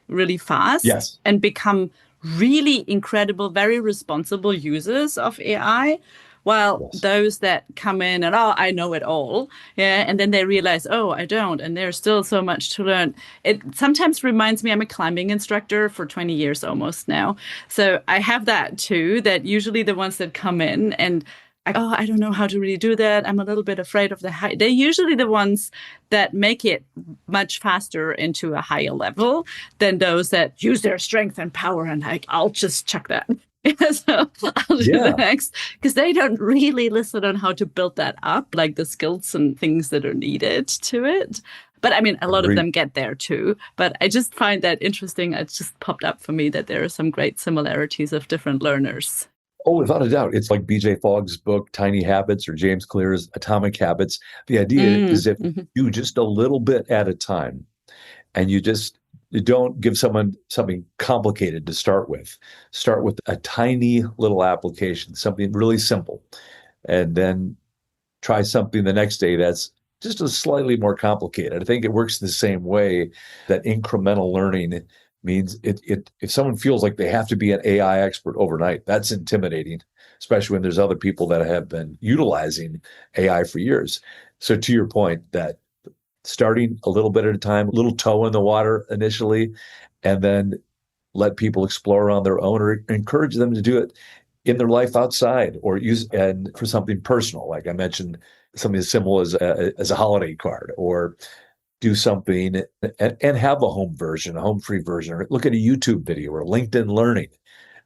really fast and become really incredible, very responsible users of AI. While those that come in and, oh, I know it all, and then they realize, oh, I don't, and there's still so much to learn. It sometimes reminds me, I'm a climbing instructor for 20 years almost now. So I have that too, that usually the ones that come in and oh, I don't know how to really do that, I'm a little bit afraid of the height. They're usually the ones that make it much faster into a higher level than those that use their strength and power and like, I'll just chuck that. So I'll do the next, because they don't really listen on how to build that up, like the skills and things that are needed to it. But I mean, a lot of them get there too. But I just find that interesting. It just popped up for me that there are some great similarities of different learners. Oh, without a doubt. It's like B.J. Fogg's book, Tiny Habits, or James Clear's Atomic Habits. The idea is if you do just a little bit at a time, and you don't give someone something complicated to start with. Start with a tiny little application, something really simple, and then try something the next day that's just a slightly more complicated. I think it works the same way. That incremental learning means if someone feels like they have to be an AI expert overnight, that's intimidating, especially when there's other people that have been utilizing AI for years. So to your point, that starting a little bit at a time, a little toe in the water initially, and then let people explore on their own, or encourage them to do it in their life outside, or use and for something personal. Like I mentioned, something as simple as a holiday card, or do something and have a home version, a home free version, or look at a YouTube video or LinkedIn Learning.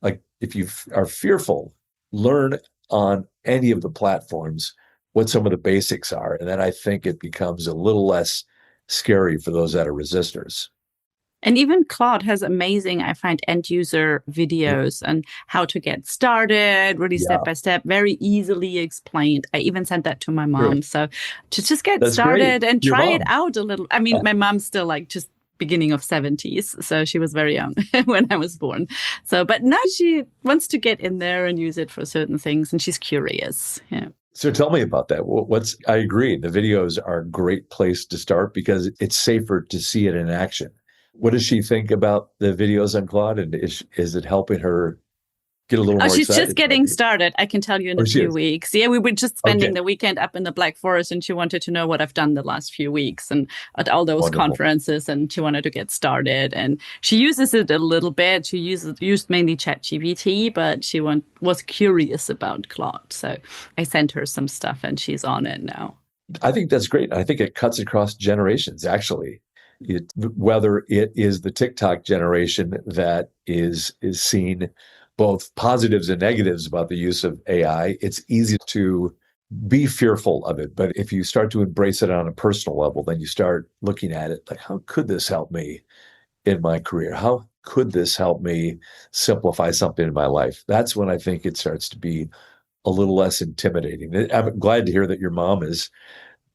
Like if you are fearful, learn on any of the platforms what some of the basics are. And then I think it becomes a little less scary for those that are resistors. And even Claude has amazing, I find, end user videos on how to get started, really step by step, very easily explained. I even sent that to my mom. Sure. So to just get That's started great. and Your try mom. it out a little. I mean, my mom's still like just beginning of 70s. So she was very young when I was born. So, but now she wants to get in there and use it for certain things. And she's curious. Yeah. So tell me about that. I agree. The videos are a great place to start because it's safer to see it in action. What does she think about the videos on Claude? And is it helping her get a little more she's excited? Just getting started. I can tell you in a few weeks. Yeah, we were just spending the weekend up in the Black Forest, and she wanted to know what I've done the last few weeks and at all those conferences, and she wanted to get started. And she uses it a little bit. She used mainly ChatGPT, but she was curious about Claude. So I sent her some stuff, and she's on it now. I think that's great. I think it cuts across generations, actually. Whether it is the TikTok generation that is seeing both positives and negatives about the use of AI, it's easy to be fearful of it. But if you start to embrace it on a personal level, then you start looking at it like, how could this help me in my career? How could this help me simplify something in my life? That's when I think it starts to be a little less intimidating. I'm glad to hear that your mom is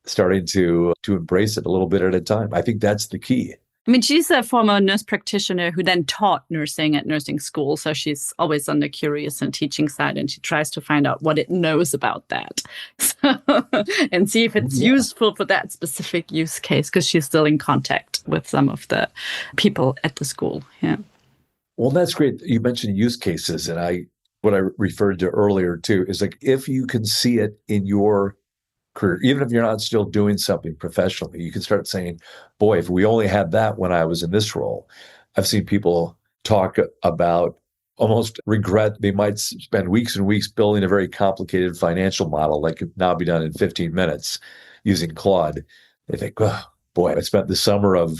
starting to embrace it a little bit at a time. I think that's the key. I mean, she's a former nurse practitioner who then taught nursing at nursing school. So she's always on the curious and teaching side, and she tries to find out what it knows about that and see if it's useful for that specific use case, because she's still in contact with some of the people at the school. Yeah. Well, that's great. You mentioned use cases, and what I referred to earlier too is like, if you can see it in your career, even if you're not still doing something professionally, you can start saying, boy, if we only had that when I was in this role. I've seen people talk about almost regret. They might spend weeks and weeks building a very complicated financial model that could now be done in 15 minutes using Claude. They think, oh, boy, I spent the summer of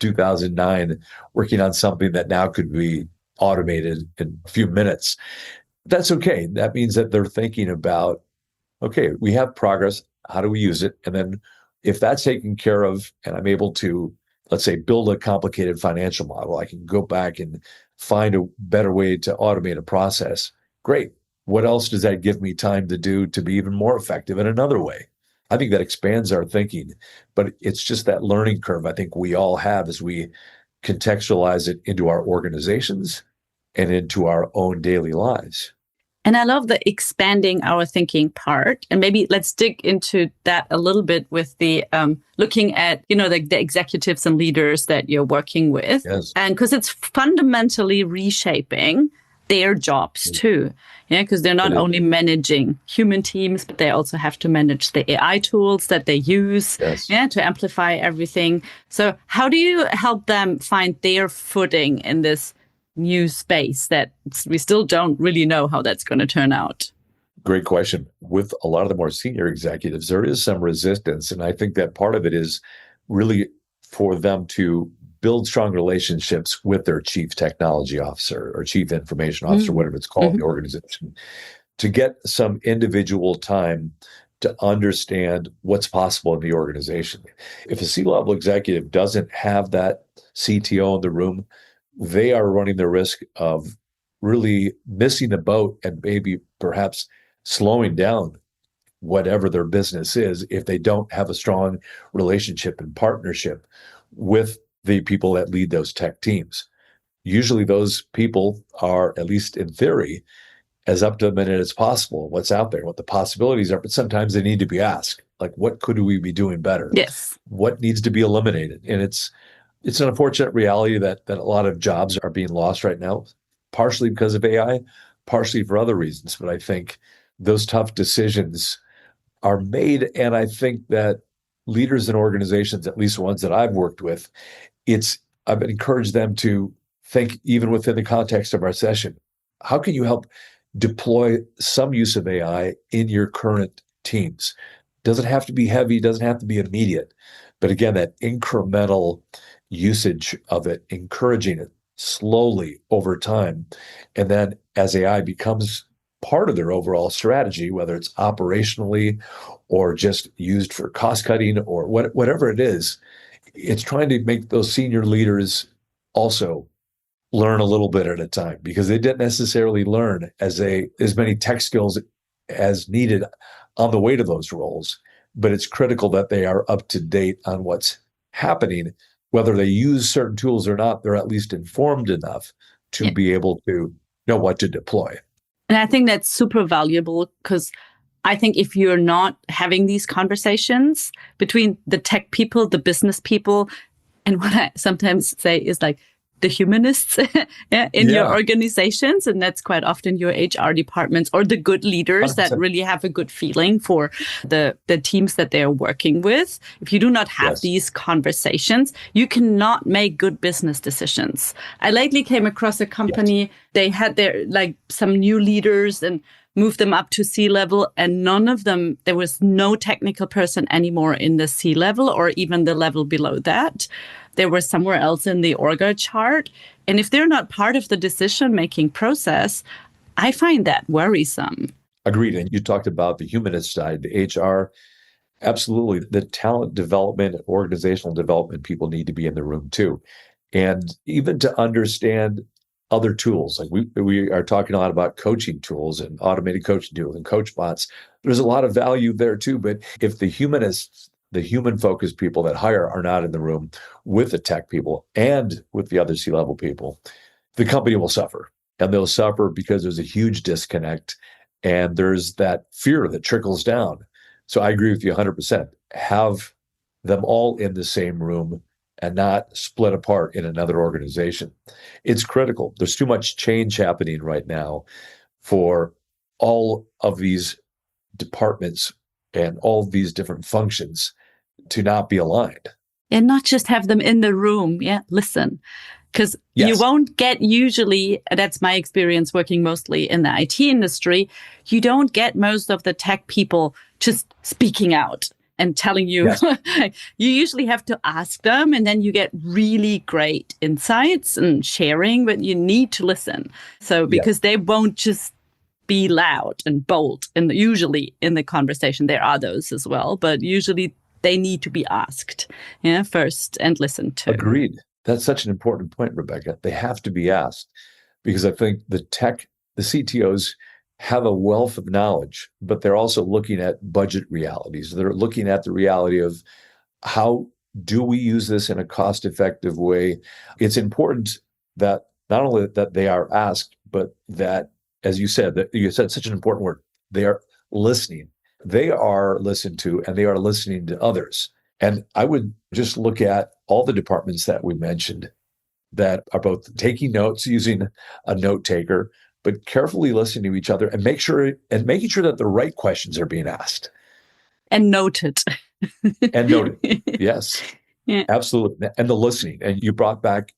2009 working on something that now could be automated in a few minutes. That's okay. That means that they're thinking about, okay, we have progress. How do we use it? And then if that's taken care of and I'm able to, let's say, build a complicated financial model, I can go back and find a better way to automate a process. Great. What else does that give me time to do to be even more effective in another way? I think that expands our thinking, but it's just that learning curve I think we all have as we contextualize it into our organizations and into our own daily lives. And I love the expanding our thinking part. And maybe let's dig into that a little bit with the looking at, the executives and leaders that you're working with. Yes. And because it's fundamentally reshaping their jobs too. Yeah, because they're not only managing human teams, but they also have to manage the AI tools that they use to amplify everything. So how do you help them find their footing in this new space that we still don't really know how that's going to turn out? Great question. With a lot of the more senior executives, there is some resistance. And I think that part of it is really for them to build strong relationships with their chief technology officer or chief information officer, whatever it's called in the organization, to get some individual time to understand what's possible in the organization. If a C-level executive doesn't have that CTO in the room, they are running the risk of really missing the boat and maybe perhaps slowing down whatever their business is if they don't have a strong relationship and partnership with the people that lead those tech teams. Usually those people are, at least in theory, as up to the minute as possible, what's out there, what the possibilities are, but sometimes they need to be asked, like, what could we be doing better? Yes. What needs to be eliminated? And it's an unfortunate reality that a lot of jobs are being lost right now, partially because of AI, partially for other reasons. But I think those tough decisions are made. And I think that leaders in organizations, at least ones that I've worked with, I've encouraged them to think, even within the context of our session, how can you help deploy some use of AI in your current teams? Doesn't have to be heavy, doesn't have to be immediate, But again, that incremental usage of it, encouraging it slowly over time. And then as AI becomes part of their overall strategy, whether it's operationally or just used for cost cutting or whatever it is, it's trying to make those senior leaders also learn a little bit at a time, because they didn't necessarily learn as many tech skills as needed on the way to those roles. But it's critical that they are up to date on what's happening. Whether they use certain tools or not, they're at least informed enough to be able to know what to deploy. And I think that's super valuable, because I think if you're not having these conversations between the tech people, the business people, and what I sometimes say is like the humanists in your organizations, and that's quite often your HR departments or the good leaders 100%. That really have a good feeling for the teams that they're working with. If you do not have these conversations, you cannot make good business decisions. I lately came across a company, they had their some new leaders and moved them up to C-level, and none of them, there was no technical person anymore in the C-level or even the level below that. They were somewhere else in the org chart. And if they're not part of the decision-making process, I find that worrisome. Agreed. And you talked about the humanist side, the HR. Absolutely. The talent development, organizational development people need to be in the room too. And even to understand other tools, like we are talking a lot about coaching tools and automated coaching tools and coach bots. There's a lot of value there too. But if the humanists, the human-focused people that hire are not in the room with the tech people and with the other C-level people, the company will suffer. And they'll suffer because there's a huge disconnect and there's that fear that trickles down. So I agree with you 100%. Have them all in the same room and not split apart in another organization. It's critical. There's too much change happening right now for all of these departments and all of these different functions to not be aligned. And not just have them in the room. Listen. Because you won't get, usually, that's my experience working mostly in the IT industry, you don't get most of the tech people just speaking out and telling you. You usually have to ask them, and then you get really great insights and sharing, but you need to listen. So because they won't just be loud and bold, and usually in the conversation there are those as well, but usually they need to be asked first and listened to. Agreed. That's such an important point, Rebecca. They have to be asked, because I think the CTOs have a wealth of knowledge, but they're also looking at budget realities. They're looking at the reality of how do we use this in a cost-effective way. It's important that not only that they are asked, but that, as you said such an important word, they are listening. They are listened to, and they are listening to others. And I would just look at all the departments that we mentioned that are both taking notes using a note taker, but carefully listening to each other and making sure that the right questions are being asked. And noted. And noted. Yes, absolutely. And the listening. And you brought back,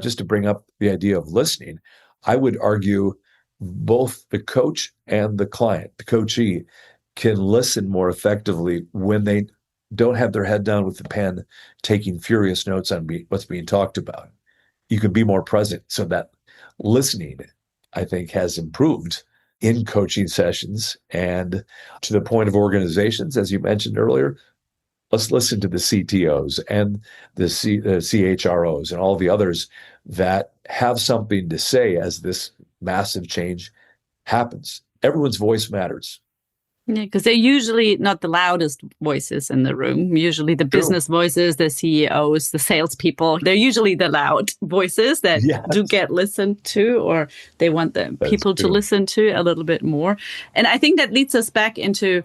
just to bring up the idea of listening, I would argue both the coach and the client, the coachee, can listen more effectively when they don't have their head down with the pen, taking furious notes on what's being talked about. You can be more present. So that listening, I think, has improved in coaching sessions. And to the point of organizations, as you mentioned earlier, let's listen to the CTOs and the CHROs and all the others that have something to say as this massive change happens. Everyone's voice matters. Yeah, because they're usually not the loudest voices in the room. Usually the business voices, the CEOs, the salespeople, they're usually the loud voices that do get listened to, or they want the people to listen to a little bit more. And I think that leads us back into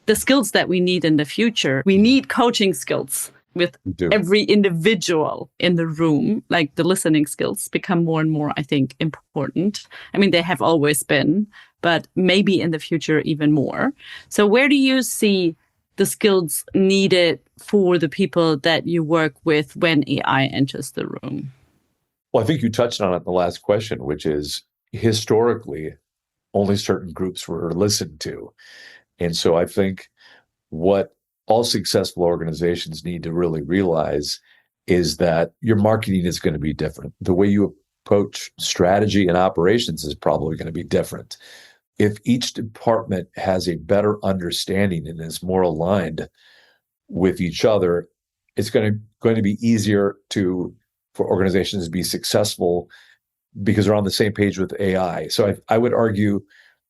the skills that we need in the future. We need coaching skills with every individual in the room. Like the listening skills become more and more, I think, important. I mean, they have always been, but maybe in the future even more. So where do you see the skills needed for the people that you work with when AI enters the room? Well, I think you touched on it in the last question, which is historically, only certain groups were listened to. And so I think what all successful organizations need to really realize is that your marketing is going to be different. The way you approach strategy and operations is probably going to be different. If each department has a better understanding and is more aligned with each other, it's going to be easier for organizations to be successful because they're on the same page with AI. So I would argue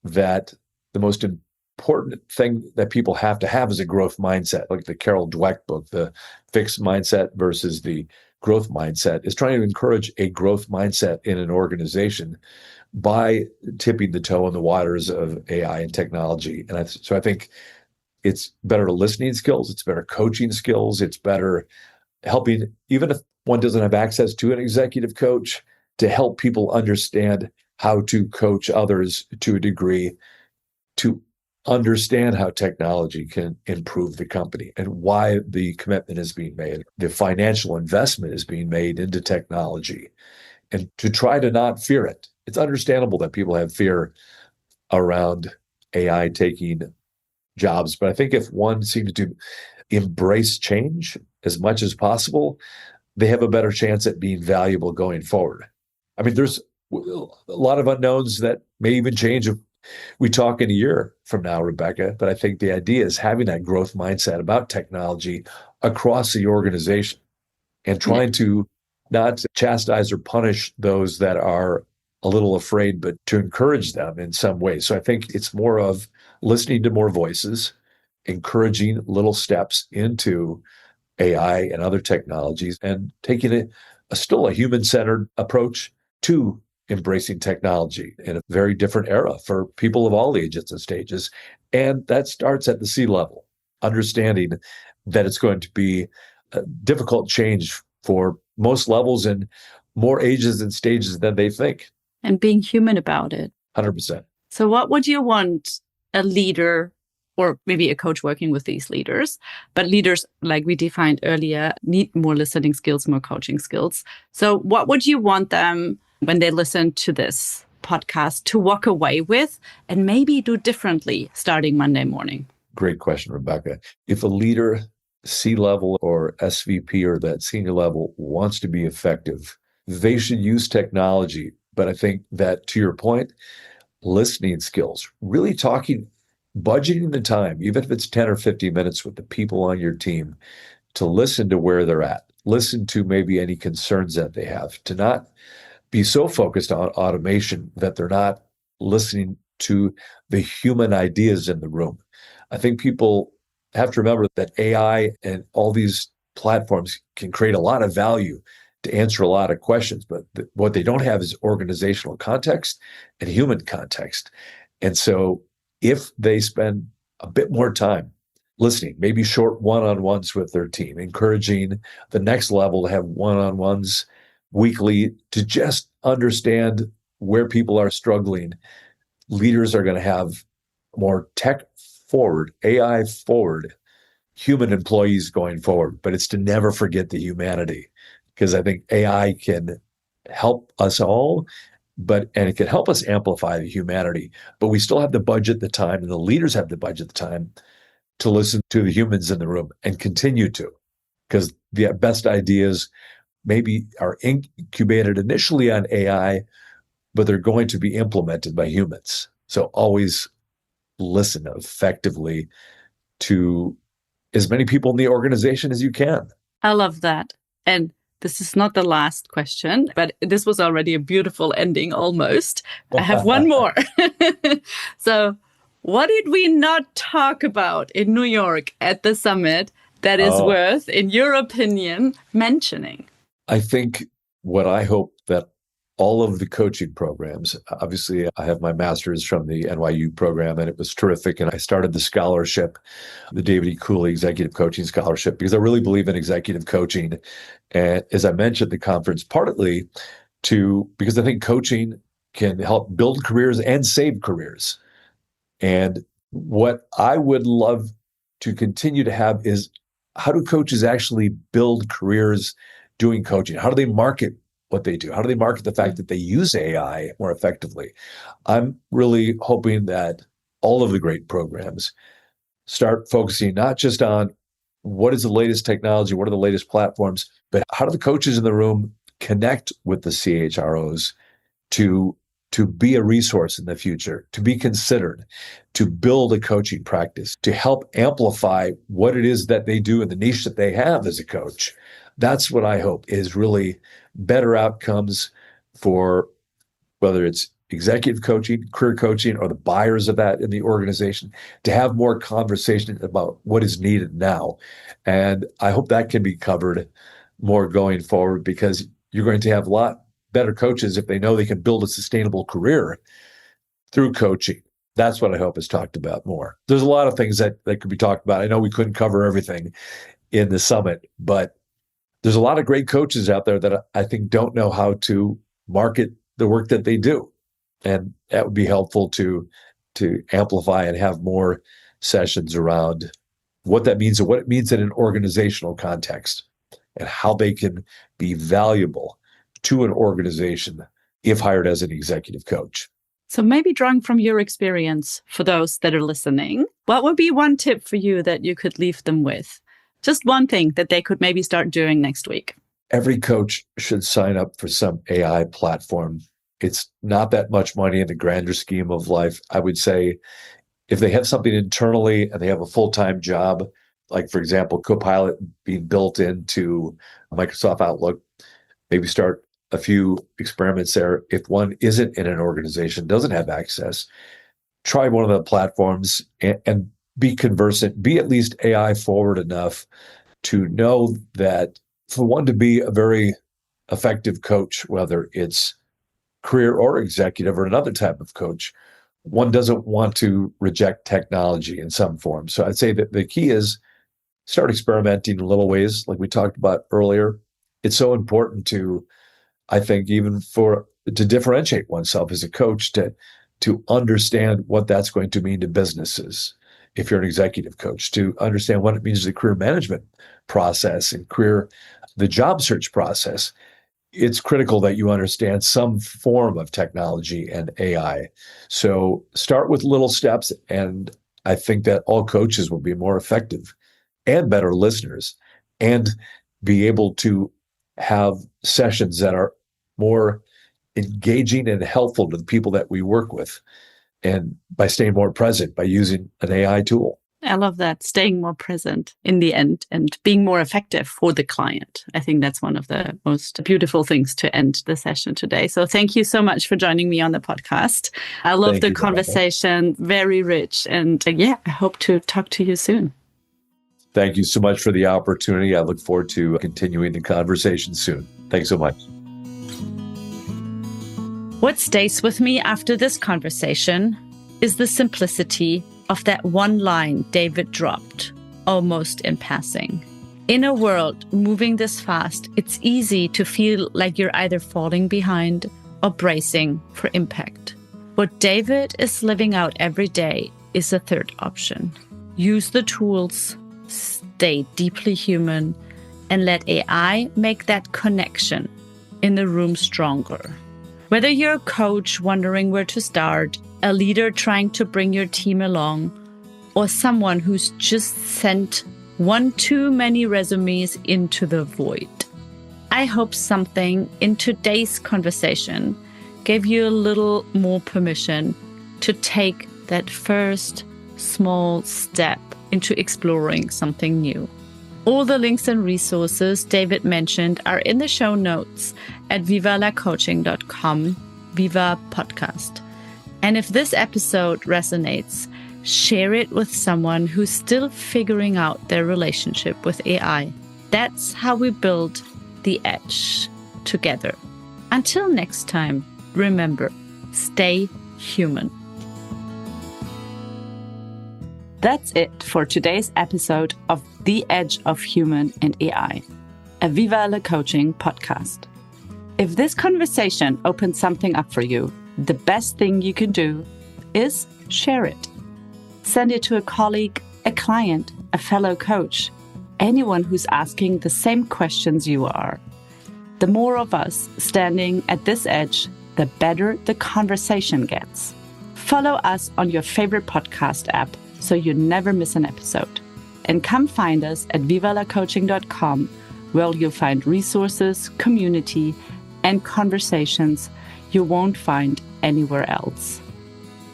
that the most important thing that people have to have is a growth mindset, like the Carol Dweck book, the fixed mindset versus the growth mindset, is trying to encourage a growth mindset in an organization by tipping the toe in the waters of AI and technology. And so I think it's better listening skills, it's better coaching skills, it's better helping, even if one doesn't have access to an executive coach, to help people understand how to coach others to a degree, to understand how technology can improve the company and why the commitment is being made, the financial investment is being made into technology, and to try to not fear it. It's understandable that people have fear around AI taking jobs, but I think if one seems to embrace change as much as possible, they have a better chance at being valuable going forward. I mean, there's a lot of unknowns that may even change if we talk in a year from now, Rebecca, but I think the idea is having that growth mindset about technology across the organization and trying to not chastise or punish those that are a little afraid, but to encourage them in some way. So I think it's more of listening to more voices, encouraging little steps into AI and other technologies, and taking still a human-centered approach to embracing technology in a very different era for people of all ages and stages. And that starts at the C-level, understanding that it's going to be a difficult change for most levels and more ages and stages than they think. And being human about it. 100%. So what would you want a leader, or maybe a coach working with these leaders, but leaders, like we defined earlier, need more listening skills, more coaching skills. So what would you want them, when they listen to this podcast, to walk away with and maybe do differently starting Monday morning? Great question, Rebecca. If a leader, C-level or SVP or that senior level, wants to be effective, they should use technology. But I think that, to your point, listening skills, really budgeting the time, even if it's 10 or 15 minutes with the people on your team, to listen to where they're at, listen to maybe any concerns that they have, to not be so focused on automation that they're not listening to the human ideas in the room. I think people have to remember that AI and all these platforms can create a lot of value to answer a lot of questions, but what they don't have is organizational context and human context. And so if they spend a bit more time listening, maybe short one-on-ones with their team, encouraging the next level to have one-on-ones weekly to just understand where people are struggling, leaders are going to have more tech forward, AI forward, human employees going forward. But it's to never forget the humanity, because I think AI can help us all, and it can help us amplify the humanity. But we still have the budget, the time, and the leaders have the budget, the time to listen to the humans in the room and continue to, because the best ideas maybe are incubated initially on AI, but they're going to be implemented by humans. So always listen effectively to as many people in the organization as you can. I love that. And this is not the last question, but this was already a beautiful ending almost. I have one more. So what did we not talk about in New York at the summit that is worth, in your opinion, mentioning? I think what I hope that all of the coaching programs, obviously I have my master's from the NYU program and it was terrific. And I started the scholarship, the David E. Cooley Executive Coaching Scholarship, because I really believe in executive coaching. And as I mentioned, the conference, partly because I think coaching can help build careers and save careers. And what I would love to continue to have is, how do coaches actually build careers doing coaching? How do they market what they do? How do they market the fact that they use AI more effectively? I'm really hoping that all of the great programs start focusing not just on what is the latest technology? What are the latest platforms? But how do the coaches in the room connect with the CHROs to be a resource in the future, to be considered, to build a coaching practice, to help amplify what it is that they do in the niche that they have as a coach? That's what I hope is really better outcomes for whether it's executive coaching, career coaching, or the buyers of that in the organization, to have more conversation about what is needed now. And I hope that can be covered more going forward, because you're going to have a lot better coaches if they know they can build a sustainable career through coaching. That's what I hope is talked about more. There's a lot of things that could be talked about. I know we couldn't cover everything in the summit, but there's a lot of great coaches out there that I think don't know how to market the work that they do. And that would be helpful to amplify and have more sessions around what that means and what it means in an organizational context, and how they can be valuable to an organization if hired as an executive coach. So maybe drawing from your experience for those that are listening, what would be one tip for you that you could leave them with? Just one thing that they could maybe start doing next week. Every coach should sign up for some AI platform. It's not that much money in the grander scheme of life. I would say if they have something internally and they have a full-time job, like, for example, Copilot being built into Microsoft Outlook, maybe start a few experiments there. If one isn't in an organization, doesn't have access, try one of the platforms and be conversant, be at least AI forward enough to know that for one to be a very effective coach, whether it's career or executive or another type of coach, one doesn't want to reject technology in some form. So I'd say that the key is start experimenting in little ways, like we talked about earlier. It's so important to, I think, even to differentiate oneself as a coach, to understand what that's going to mean to businesses. If you're an executive coach, to understand what it means to the career management process and the job search process. It's critical that you understand some form of technology and AI. So start with little steps, and I think that all coaches will be more effective and better listeners, and be able to have sessions that are more engaging and helpful to the people that we work with, and by staying more present by using an AI tool. I love that, staying more present in the end and being more effective for the client. I think that's one of the most beautiful things to end the session today. So thank you so much for joining me on the podcast. I love the conversation, very rich. And I hope to talk to you soon. Thank you so much for the opportunity. I look forward to continuing the conversation soon. Thanks so much. What stays with me after this conversation is the simplicity of that one line David dropped, almost in passing. In a world moving this fast, it's easy to feel like you're either falling behind or bracing for impact. What David is living out every day is a third option. Use the tools, stay deeply human, and let AI make that connection in the room stronger. Whether you're a coach wondering where to start, a leader trying to bring your team along, or someone who's just sent one too many resumes into the void, I hope something in today's conversation gave you a little more permission to take that first small step into exploring something new. All the links and resources David mentioned are in the show notes at vivalacoaching.com, Viva Podcast. And if this episode resonates, share it with someone who's still figuring out their relationship with AI. That's how we build the edge together. Until next time, remember, stay human. That's it for today's episode of The Edge of Human and AI, a Viva la Coaching podcast. If this conversation opened something up for you, the best thing you can do is share it. Send it to a colleague, a client, a fellow coach, anyone who's asking the same questions you are. The more of us standing at this edge, the better the conversation gets. Follow us on your favorite podcast app so you never miss an episode. and come find us at vivalacoaching.com, where you'll find resources, community, and conversations you won't find anywhere else.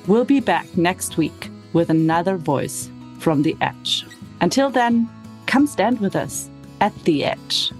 We'll be back next week with another voice from the edge. Until then, come stand with us at the edge.